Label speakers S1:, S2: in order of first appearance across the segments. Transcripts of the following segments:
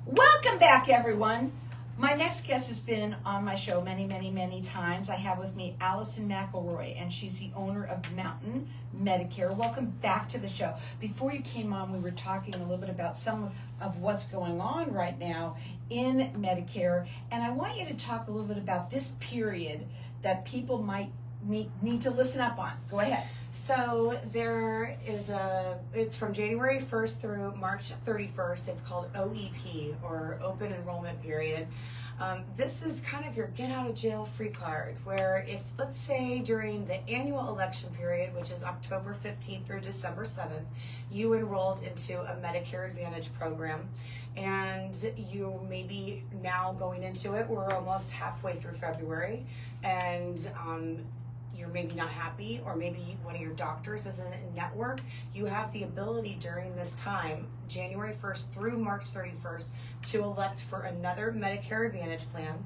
S1: Welcome back, everyone. My next guest has been on my show many, many, many times. I have with me Alison Macllroy, and she's the owner of Mountain Medicare. Welcome back to the show. Before you came on, we were talking a little bit about some of what's going on right now in Medicare, and I want you to talk a little bit about this period that people might need to listen up on. Go ahead.
S2: So it's from January 1st through March 31st. It's called OEP, or Open Enrollment Period. This is kind of your get out of jail free card, where if, let's say, during the annual election period, which is October 15th through December 7th, you enrolled into a Medicare Advantage program, and you may be now going into it, we're almost halfway through February, and you're maybe not happy, or maybe one of your doctors isn't in network, you have the ability during this time, January 1st through March 31st, to elect for another Medicare Advantage plan,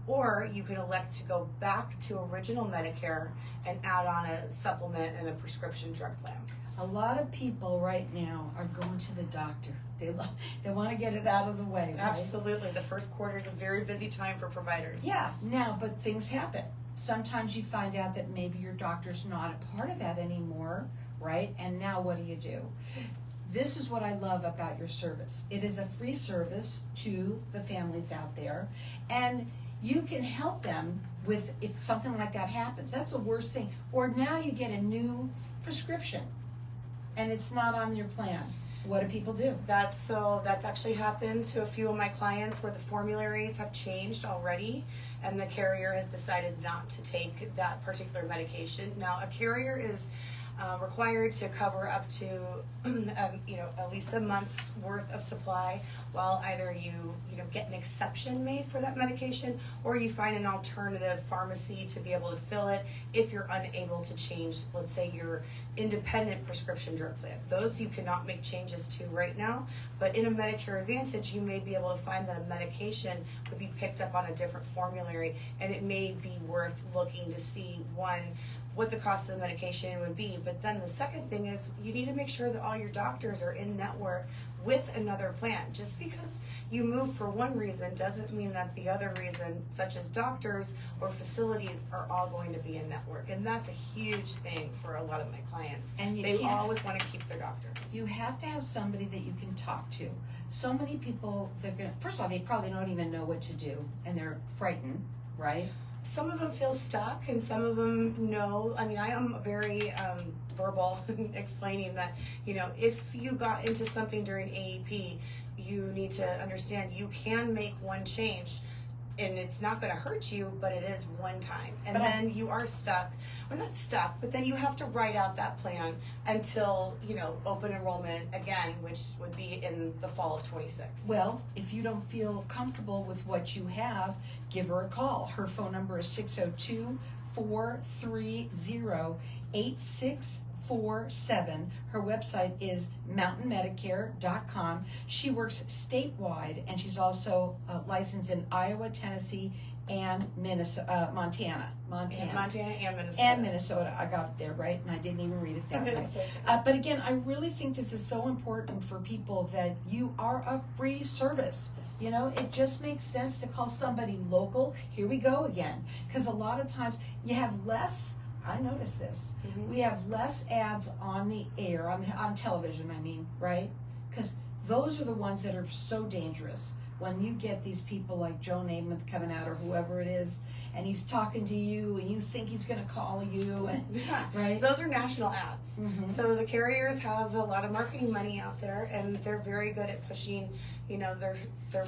S2: or you can elect to go back to original Medicare and add on a supplement and a prescription drug plan.
S1: A lot of people right now are going to the doctor. They want to get it out of the way, right?
S2: Absolutely. The first quarter is a very busy time for providers.
S1: Yeah, now, but things happen. Sometimes you find out that maybe your doctor's not a part of that anymore, right? And now what do? This is what I love about your service. It is a free service to the families out there, and you can help them with if something like that happens. That's the worst thing. Or now you get a new prescription, and it's not on your plan. What do people do?
S2: That's actually happened to a few of my clients where the formularies have changed already, and the carrier has decided not to take that particular medication. Now, a carrier is required to cover up to at least a month's worth of supply, while either you get an exception made for that medication, or you find an alternative pharmacy to be able to fill it if you're unable to change, let's say, your independent prescription drug plan. Those you cannot make changes to right now, but in a Medicare Advantage you may be able to find that a medication would be picked up on a different formulary, and it may be worth looking to see, one, what the cost of the medication would be. But then the second thing is you need to make sure that all your doctors are in network with another plan. Just because you move for one reason doesn't mean that the other reason, such as doctors or facilities, are all going to be in network. And that's a huge thing for a lot of my clients.
S1: And
S2: they always want to keep their doctors.
S1: You have to have somebody that you can talk to. So many people, first of all, they probably don't even know what to do, and they're frightened, right?
S2: Some of them feel stuck, and some of them know. I mean, I am very verbal explaining that, if you got into something during AEP, you need to understand you can make one change, and it's not going to hurt you, but it is one time. And then you are stuck. Well, not stuck, but then you have to write out that plan until, open enrollment again, which would be in the fall of 26.
S1: Well, if you don't feel comfortable with what you have, give her a call. Her phone number is 602-430-8647. Her website is mountainmedicare.com. She works statewide, and she's also licensed in Iowa, Tennessee, and Montana and Minnesota. I got it there right, and I didn't even read it that way. But again, I really think this is so important for people, that you are a free service. It just makes sense to call somebody local. Here we go again, because a lot of times you have less. I noticed this. Mm-hmm. We have less ads on the air, on television, right? Because those are the ones that are so dangerous. When you get these people like Joe Namath coming out, or whoever it is, and he's talking to you, and you think he's going to call you, and, right?
S2: Those are national ads. Mm-hmm. So the carriers have a lot of marketing money out there, and they're very good at pushing, their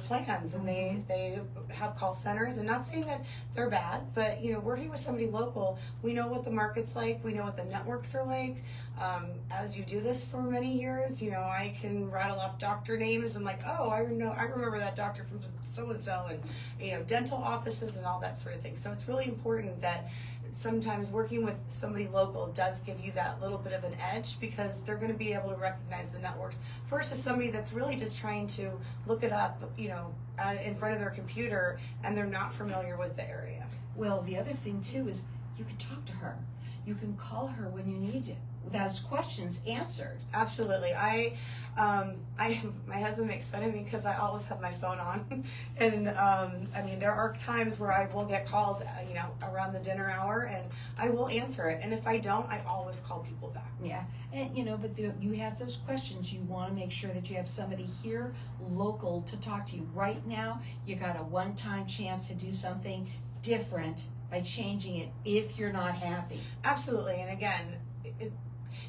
S2: plans, and they have call centers. And not saying that they're bad, but working with somebody local, we know what the market's like, we know what the networks are like. As you do this for many years, I can rattle off doctor names and I remember that doctor from so-and-so, and dental offices and all that sort of thing. So it's really important that sometimes working with somebody local does give you that little bit of an edge, because they're going to be able to recognize the networks versus somebody that's really just trying to look it up, in front of their computer, and they're not familiar with the area.
S1: Well, the other thing too is you can talk to her. You can call her when you need it. those questions answered.
S2: Absolutely. My husband makes fun of me because I always have my phone on, and I mean, there are times where I will get calls, around the dinner hour, and I will answer it. And if I don't, I always call people back.
S1: Yeah, and but you have those questions. You want to make sure that you have somebody here local to talk to you. Right now, you got a one-time chance to do something different by changing it if you're not happy.
S2: Absolutely. And again,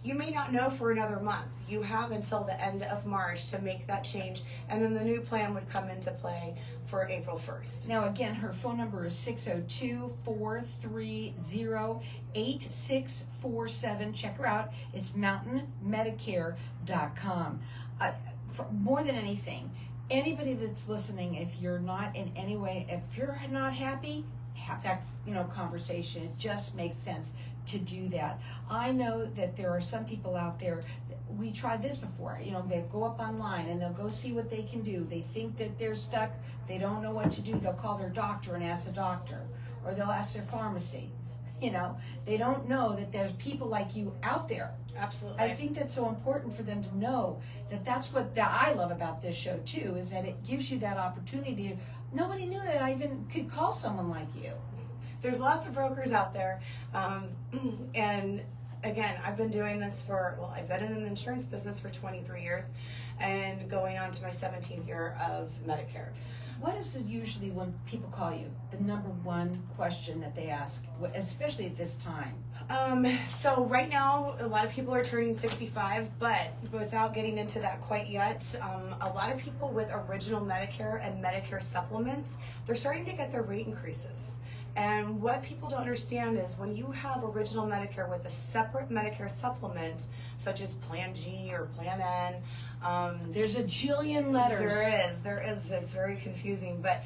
S2: you may not know for another month. You have until the end of March to make that change, and then the new plan would come into play for April 1st.
S1: Now, again, her phone number is 602-430-8647. Check her out. It's mountainmedicare.com. For more than anything, anybody that's listening, if you're not in any way, if you're not happy, have that conversation. It just makes sense to do that. I know that there are some people out there, we tried this before, they go up online and they'll go see what they can do. They think that they're stuck, they don't know what to do. They'll call their doctor and ask the doctor, or they'll ask their pharmacy. They don't know that there's people like you out there.
S2: Absolutely.
S1: I think that's so important for them to know that that's what I love about this show too, is that it gives you that opportunity. Nobody knew that I even could call someone like you.
S2: There's lots of brokers out there, and again, I've been doing this I've been in the insurance business for 23 years and going on to my 17th year of Medicare.
S1: What is usually when people call you, the number one question that they ask, especially at this time?
S2: So right now, a lot of people are turning 65, but without getting into that quite yet, a lot of people with original Medicare and Medicare supplements, they're starting to get their rate increases. And what people don't understand is when you have original Medicare with a separate Medicare supplement, such as Plan G or Plan N,
S1: there's a jillion letters.
S2: There is. It's very confusing. But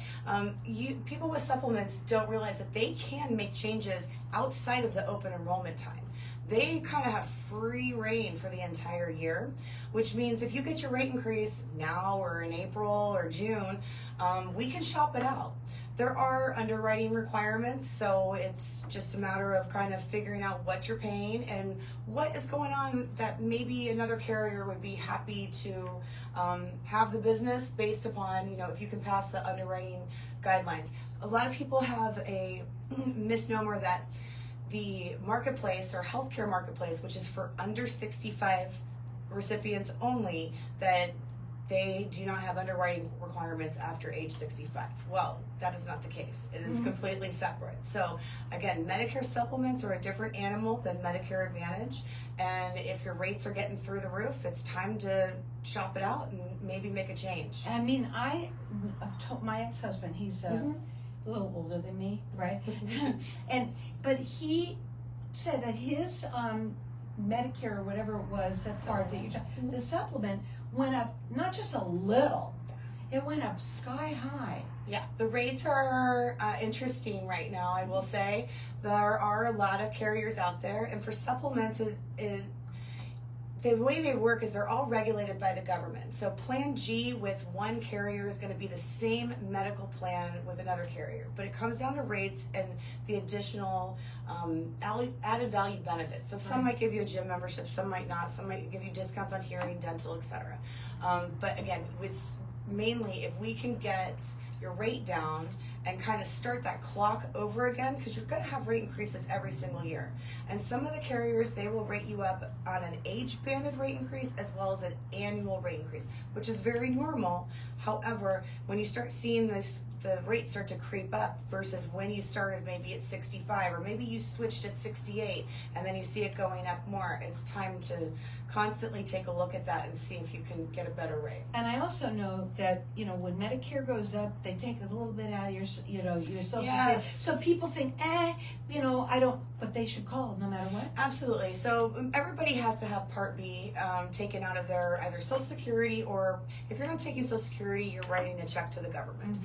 S2: people with supplements don't realize that they can make changes outside of the open enrollment time. They kind of have free reign for the entire year, which means if you get your rate increase now or in April or June, we can shop it out. There are underwriting requirements, so it's just a matter of kind of figuring out what you're paying and what is going on that maybe another carrier would be happy to have the business based upon, if you can pass the underwriting guidelines. A lot of people have a misnomer that the marketplace or healthcare marketplace, which is for under 65 recipients only, that they do not have underwriting requirements after age 65. Well, that is not the case. It is completely separate. So again, Medicare supplements are a different animal than Medicare Advantage. And if your rates are getting through the roof, it's time to shop it out and maybe make a change.
S1: I mean, I've told my ex-husband, he's a little older than me, right? But he said that his Medicare or whatever it was, that part that the supplement went up not just a little, it went up sky high.
S2: Yeah, the rates are interesting right now, I will say. There are a lot of carriers out there, and for supplements, the way they work is they're all regulated by the government. So Plan G with one carrier is going to be the same medical plan with another carrier, but it comes down to rates and the additional added value benefits. So some might give you a gym membership, some might not, some might give you discounts on hearing, dental, etc. But again, it's mainly if we can get your rate down and kind of start that clock over again, because you're going to have rate increases every single year. And some of the carriers, they will rate you up on an age-banded rate increase as well as an annual rate increase, which is very normal. However, when you start seeing the rates start to creep up versus when you started maybe at 65 or maybe you switched at 68 and then you see it going up more, it's time to constantly take a look at that and see if you can get a better rate.
S1: And I also know that, when Medicare goes up, they take a little bit out of your social security. So people think, I don't, but they should call no matter what.
S2: Absolutely. So everybody has to have Part B taken out of their either Social Security, or if you're not taking Social Security, you're writing a check to the government.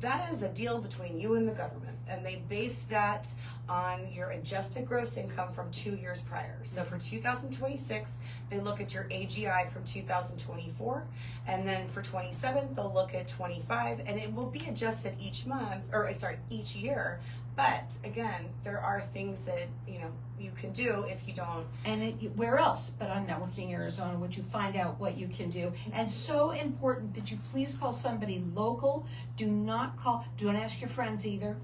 S2: That is a deal between you and the government, and they base that on your adjusted gross income from 2 years prior. So for 2026, they look at your AGI from 2024, and then for 27, they'll look at 25, and it will be adjusted each year But again, there are things that, you can do if you don't.
S1: And where else but on Networking Arizona would you find out what you can do? And so important that you please call somebody local. Don't ask your friends either.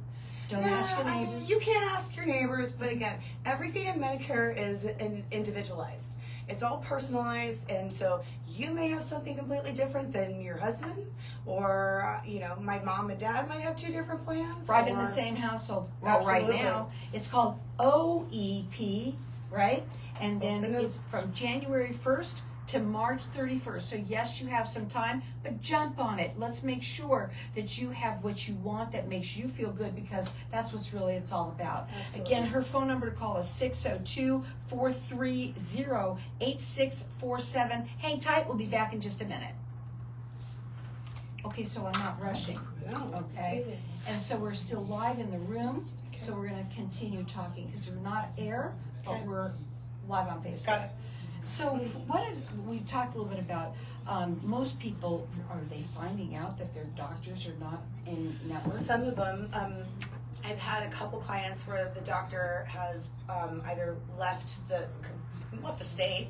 S1: Don't ask your neighbors.
S2: You can't ask your neighbors, but again, everything in Medicare is individualized. It's all personalized, and so you may have something completely different than your husband, or my mom and dad might have two different plans.
S1: Right in the same household. Well, right now it's called OEP, right? And then it's from January 1st to March 31st. So yes, you have some time, but jump on it. Let's make sure that you have what you want that makes you feel good, because that's what's really it's all about. Absolutely. Again, her phone number to call is 602-430-8647. Hang tight, we'll be back in just a minute. Okay, so I'm not rushing.
S2: No,
S1: okay. And so we're still live in the room, so we're going to continue talking because we're not air, but we're live on Facebook.
S2: Got it.
S1: So we talked a little bit about most people, are they finding out that their doctors are not in network?
S2: Some of them. I've had a couple clients where the doctor has either left the state,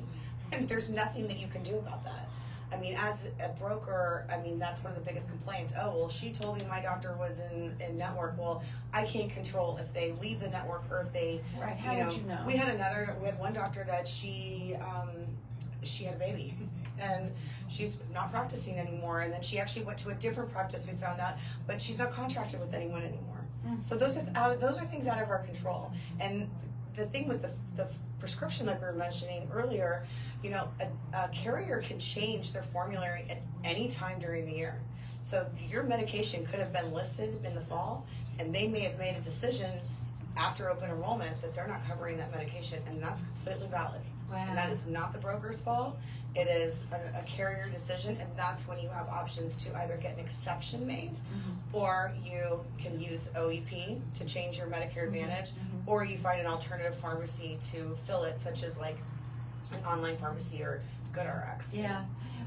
S2: and there's nothing that you can do about that. I mean, as a broker, that's one of the biggest complaints. Oh, well, she told me my doctor was in network. Well, I can't control if they leave the network or if they,
S1: right. How would you know?
S2: We had one doctor that she had a baby, and she's not practicing anymore. And then she actually went to a different practice, we found out, but she's not contracted with anyone anymore. Mm-hmm. So those are things out of our control. And the thing with the prescription, like we were mentioning earlier, a carrier can change their formulary at any time during the year. So your medication could have been listed in the fall, and they may have made a decision after open enrollment that they're not covering that medication, and that's completely valid. Wow. And that is not the broker's fault. It is a carrier decision, and that's when you have options to either get an exception made, mm-hmm. or you can use OEP to change your Medicare Advantage, mm-hmm. or you find an alternative pharmacy to fill it, such as like an online pharmacy or GoodRx.
S1: Yeah.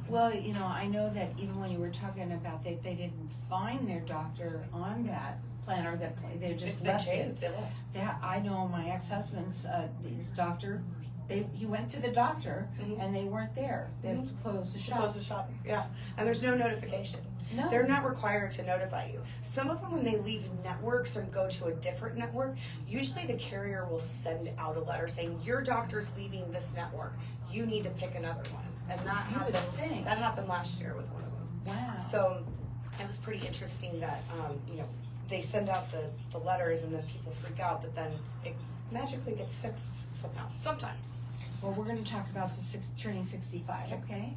S1: Well, I know that even when you were talking about they didn't find their doctor on that plan, or that they just left it.
S2: They left.
S1: Yeah, I know my ex-husband's his doctor. He went to the doctor, mm-hmm. and they weren't there. They mm-hmm. closed the shop.
S2: Closed the shop. Yeah, and there's no notification.
S1: No.
S2: They're not required to notify you. Some of them, when they leave networks or go to a different network, usually the carrier will send out a letter saying, your doctor's leaving this network. You need to pick another one. And that happened last year with one of them.
S1: Wow.
S2: So it was pretty interesting that, they send out the letters and then people freak out, but then it magically gets fixed somehow, sometimes.
S1: Well, we're going to talk about the turning 65, okay?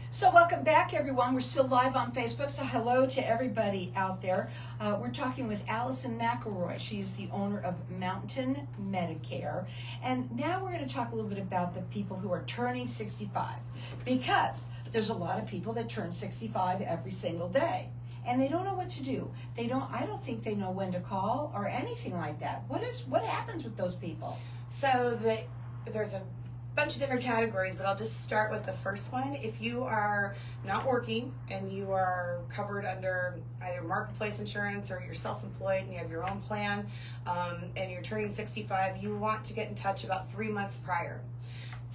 S1: So welcome back, everyone. We're still live on Facebook, so hello to everybody out there. We're talking with Alison Macllroy. She's the owner of Mountain Medicare. And now we're going to talk a little bit about the people who are turning 65, because there's a lot of people that turn 65 every single day, and they don't know what to do. I don't think they know when to call or anything like that. What happens with those people?
S2: So there's a bunch of different categories, but I'll just start with the first one. If you are not working and you are covered under either marketplace insurance or you're self-employed and you have your own plan, and you're turning 65, you want to get in touch about 3 months prior.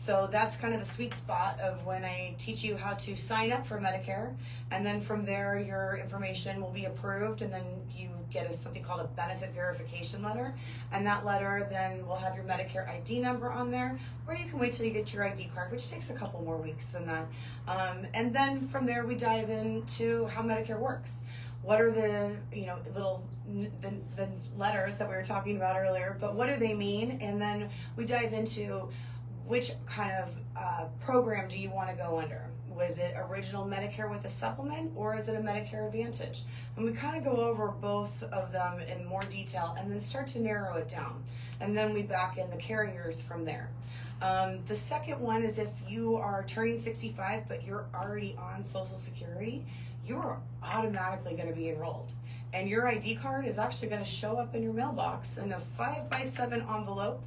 S2: So that's kind of the sweet spot of when I teach you how to sign up for Medicare, and then from there your information will be approved, and then you get something called a benefit verification letter, and that letter then will have your Medicare ID number on there, or you can wait till you get your ID card, which takes a couple more weeks than that. And then from there we dive into how Medicare works. What are the the letters that we were talking about earlier, but what do they mean? And then we dive into which kind of program do you want to go under? Was it original Medicare with a supplement, or is it a Medicare Advantage? And we kind of go over both of them in more detail and then start to narrow it down. And then we back in the carriers from there. The second one is if you are turning 65 but you're already on Social Security, you're automatically going to be enrolled. And your ID card is actually going to show up in your mailbox in a 5x7 envelope,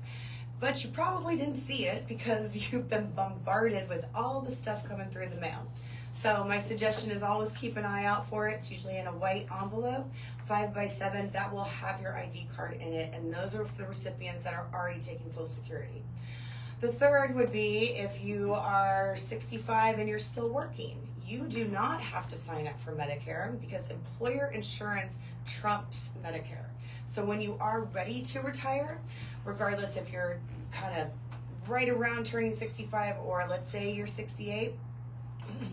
S2: but you probably didn't see it because you've been bombarded with all the stuff coming through the mail. So my suggestion is always keep an eye out for it. It's usually in a white envelope, 5x7, that will have your ID card in it, and those are for the recipients that are already taking Social Security. The third would be if you are 65 and you're still working. You do not have to sign up for Medicare because employer insurance trumps Medicare. So when you are ready to retire, regardless if you're kind of right around turning 65 or let's say you're 68,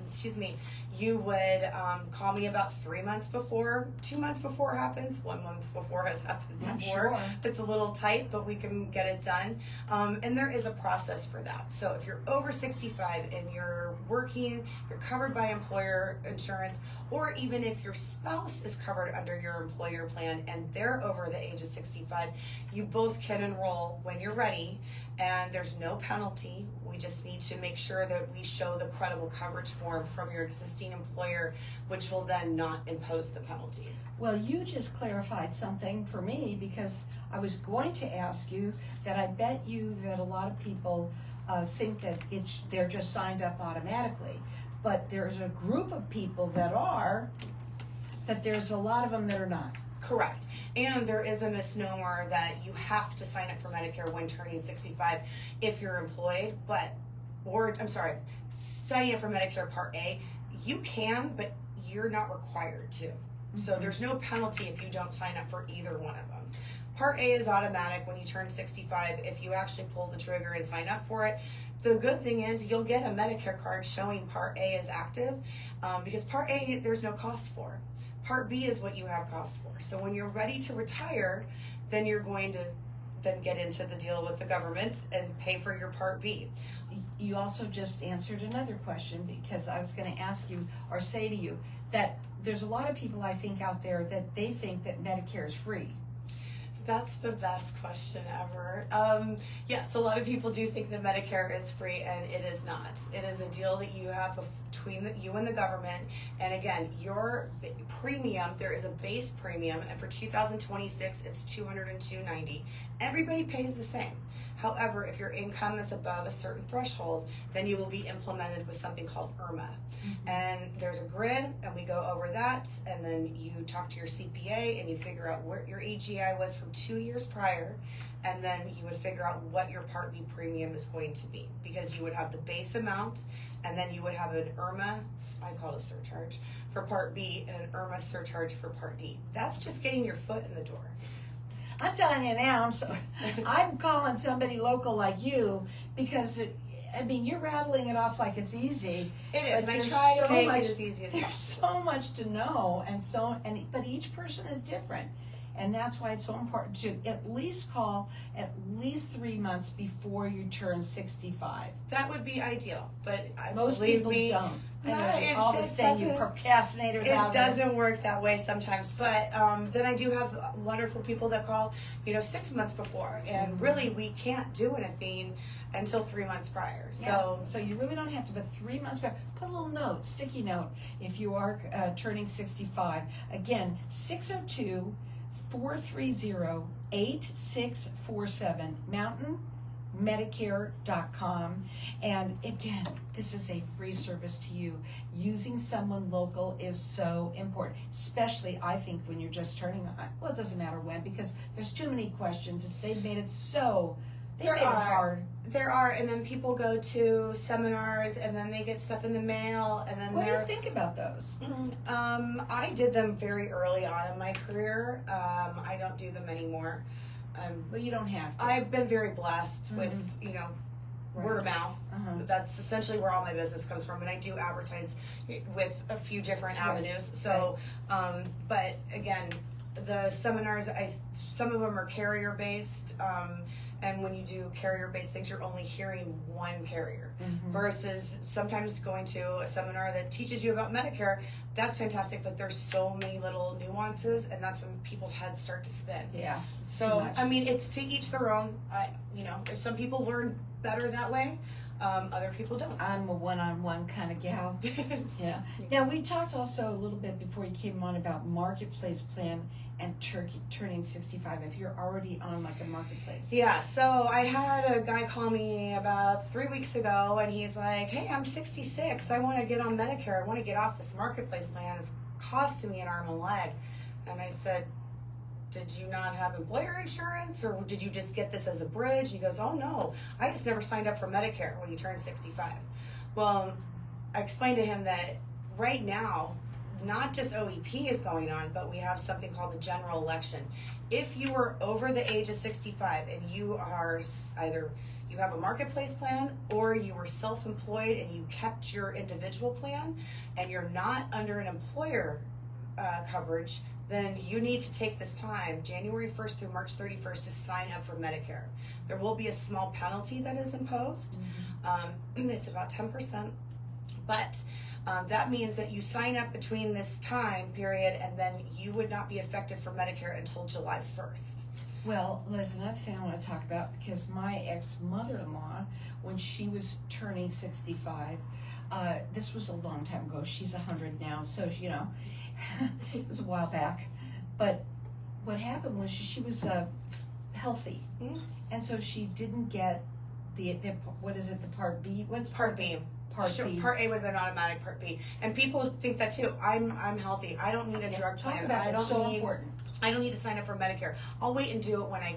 S2: excuse me, you would call me about 3 months before, 2 months before it happens, 1 month before has happened before.
S1: Sure.
S2: It's a little tight, but we can get it done. And there is a process for that. So if you're over 65 and you're working, you're covered by employer insurance, or even if your spouse is covered under your employer plan and they're over the age of 65, you both can enroll when you're ready, and there's no penalty. We just need to make sure that we show the credible coverage form from your existing employer, which will then not impose the penalty.
S1: Well, you just clarified something for me, because I was going to ask you that I bet you that a lot of people think that they're just signed up automatically. But there's a group of people that there's a lot of them that are not.
S2: Correct. And there is a misnomer that you have to sign up for Medicare when turning 65 if you're employed, signing up for Medicare Part A, you can, but you're not required to. So there's no penalty if you don't sign up for either one of them. Part A is automatic when you turn 65 if you actually pull the trigger and sign up for it. The good thing is you'll get a Medicare card showing Part A is active, because Part A there's no cost for. Part B is what you have cost for. So when you're ready to retire, then you're going to then get into the deal with the government and pay for your Part B.
S1: You also just answered another question, because I was going to ask you or say to you that there's a lot of people I think out there that they think that Medicare is free.
S2: That's the best question ever. Yes, a lot of people do think that Medicare is free, and it is not. It is a deal that you have between you and the government. And again, your premium, there is a base premium, and for 2026, it's $202.90. Everybody pays the same. However, if your income is above a certain threshold, then you will be implemented with something called IRMA. Mm-hmm. And there's a grid, and we go over that, and then you talk to your CPA, and you figure out where your AGI was from 2 years prior, and then you would figure out what your Part B premium is going to be, because you would have the base amount, and then you would have an IRMA, I call it a surcharge, for Part B, and an IRMA surcharge for Part D. That's just getting your foot in the door.
S1: I'm telling you now, I'm calling somebody local like you, because you're rattling it off like it's easy.
S2: It is, and I try to make it as easy as possible.
S1: There's so much to know, but each person is different. And that's why it's so important to at least call at least 3 months before you turn 65.
S2: That would be ideal, but
S1: most people don't. All the same, you procrastinators out there. It
S2: doesn't work that way sometimes, but then I do have wonderful people that call, 6 months before, and really we can't do anything until 3 months prior.
S1: So you really don't have to, but 3 months prior, put a little note, sticky note, if you are turning 65. Again, 602-430-8647, mountainmedicare.com. And again, this is a free service to you. Using someone local is so important, especially I think when you're just turning, well, it doesn't matter when, because there's too many questions. They've made it so They made it hard.
S2: There are, and then people go to seminars, and then they get stuff in the mail, and then
S1: What do you think about those?
S2: I did them very early on in my career. I don't do them anymore.
S1: Well, you don't have to.
S2: I've been very blessed with,
S1: Right.
S2: word of mouth. That's essentially where all my business comes from, and I do advertise with a few different avenues. So, but again, the seminars, some of them are carrier based, and when you do carrier based things, you're only hearing one carrier versus sometimes going to a seminar that teaches you about Medicare. That's fantastic, but there's so many little nuances, and that's when people's heads start to spin.
S1: Yeah.
S2: So, I mean, it's to each their own. If some people learn better that way, other people don't.
S1: I'm a one-on-one kind of gal. Yeah. Now, we talked also a little bit before you came on about marketplace plan and turning 65 if you're already on like a marketplace.
S2: Yeah, so I had a guy call me about 3 weeks ago, and he's like, hey, I'm 66. I want to get on Medicare. I want to get off this marketplace plan. It's costing me an arm and a leg. And I said, did you not have employer insurance, or did you just get this as a bridge? He goes, oh no, I just never signed up for Medicare when you turned 65. Well, I explained to him that right now, not just OEP is going on, but we have something called the general election. If you are over the age of 65 and you are either you have a marketplace plan or you were self-employed and you kept your individual plan and you're not under an employer coverage, then you need to take this time, January 1st through March 31st, to sign up for Medicare. There will be a small penalty that is imposed. It's about 10%, but that means that you sign up between this time period, and then you would not be effective for Medicare until July 1st.
S1: Well, listen, I found what to talk about because my ex-mother-in-law, when she was turning 65, this was a long time ago. She's 100 now, so, it was a while back. But what happened was she was healthy, and so she didn't get the what is it, the Part B? What's
S2: Part B?
S1: Part B.
S2: Part A would have been automatic. Part B, and people think that too. I'm healthy. I don't need a drug plan.
S1: Talk about it's so important.
S2: I don't need to sign up for Medicare. I'll wait and do it when I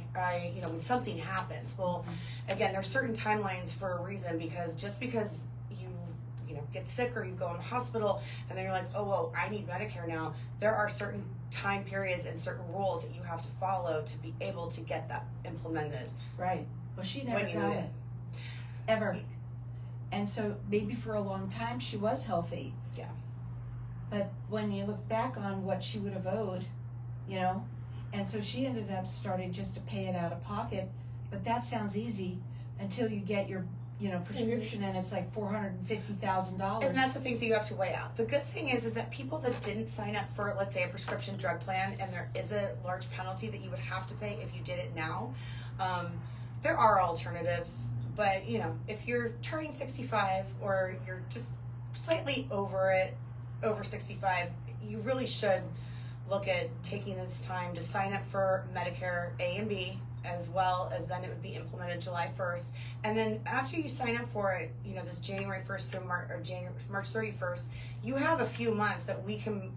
S2: when something happens. Well, again, there's certain timelines for a reason, because just because you get sick or you go in the hospital and then you're like, oh, well, I need Medicare now. There are certain time periods and certain rules that you have to follow to be able to get that implemented.
S1: Right. Well, she never got it. Ever. And so maybe for a long time she was healthy.
S2: Yeah.
S1: But when you look back on what she would have owed, and so she ended up starting just to pay it out of pocket. But that sounds easy until you get your prescription, and it's like $450,000.
S2: And that's the things that you have to weigh out. The good thing is that people that didn't sign up for, let's say, a prescription drug plan, and there is a large penalty that you would have to pay if you did it now, there are alternatives. But, if you're turning 65 or you're just slightly over 65, you really should look at taking this time to sign up for Medicare A and B, as well as then it would be implemented July 1st. And then after you sign up for it, this January 1st through March 31st, you have a few months that we can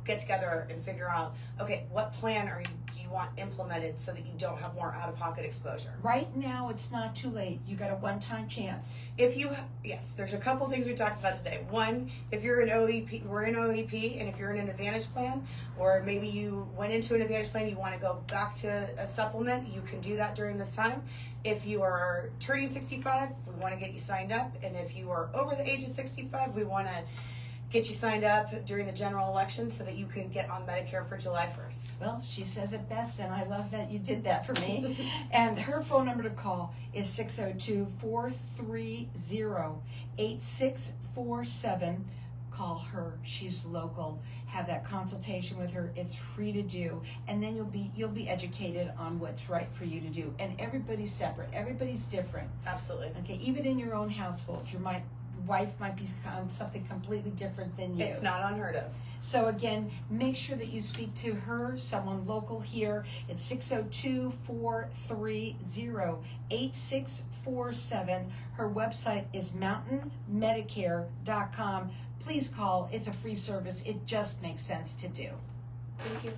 S2: get together and figure out, okay, what plan do you want implemented so that you don't have more out-of-pocket exposure?
S1: Right now, it's not too late. You got a one-time chance.
S2: Yes, there's a couple things we talked about today. One, if you're in OEP, we're in OEP, and if you're in an Advantage plan, or maybe you went into an Advantage plan, you want to go back to a supplement, you can do that during this time. If you are turning 65, we want to get you signed up, and if you are over the age of 65, we want to get you signed up during the general election so that you can get on Medicare for July 1st.
S1: Well, she says it best, and I love that you did that for me. And her phone number to call is 602-430-8647. Call her. She's local. Have that consultation with her. It's free to do, and then you'll be educated on what's right for you to do. And everybody's separate. Everybody's different.
S2: Absolutely.
S1: Okay, even in your own household, your wife might be on something completely different than you.
S2: It's not unheard of.
S1: So again, make sure that you speak to her, someone local here. It's 602-430-8647. Her website is mountainmedicare.com. Please call. It's a free service. It just makes sense to do.
S2: Thank you.